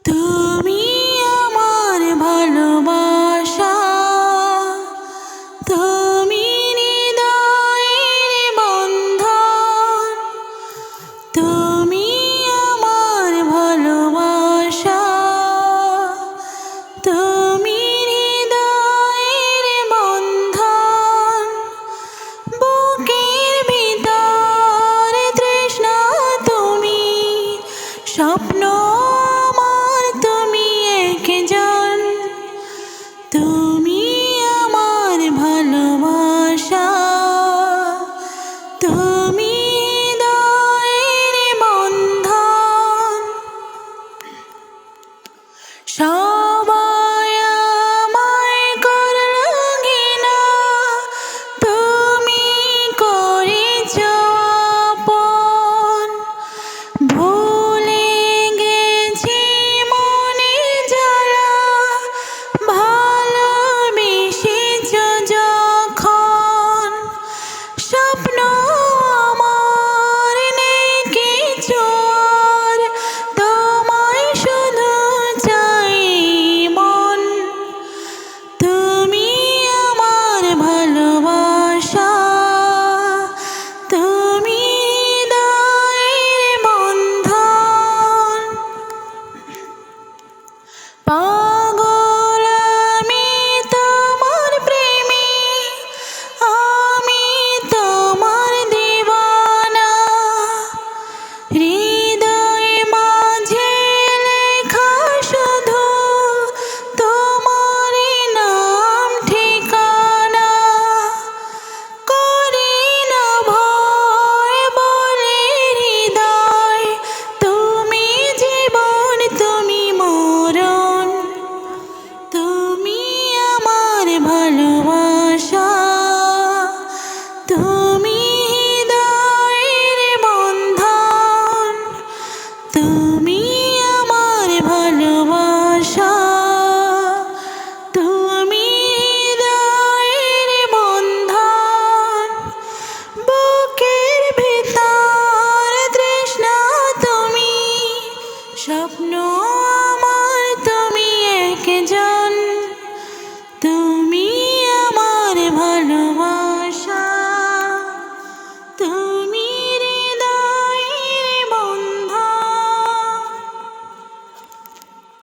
তুমি আমার ভালোবাসা, তুমি হৃদয়ের বন্ধন। তুমি আমার ভালোবাসা, তুমি হৃদয়ের বন্ধন। বুকের ভিতর তৃষ্ণা তুমি, স্বপ্ন আমার তুমি একজন। তুমি আমার ভালোবাসা, তুমি হৃদয়ের বন্ধন। সবাই আমায় করল ঘৃণা, তুমি করেছ আপন। ভুলে গেছি মনে জ্বালা, ভালোবেসেছ যখন। স্বপ্ন আমার নেই কিছু আর, তোমায় শুধু চাই মন। তুমি আমার ভালোবাসা, তুমি হৃদয়ের বন্ধন। পাগল আমি তোমার প্রেমে, আমি তোমার দিওয়ানা। হৃদয়ে মাঝে লেখা শুধু তোমারই নাম ঠিকানা। করি না ভয় বলে হৃদয়, তুমি জীবন তুমি মরণ। তুমি আমার ভালোবাসা, তুমি হৃদয়ের বন্ধন। তুমি আমার ভালোবাসা, তুমি হৃদয়ের বন্ধন। বুকের ভিতর তৃষ্ণা তুমি, স্বপ্ন আমার তুমি একজন। তুমি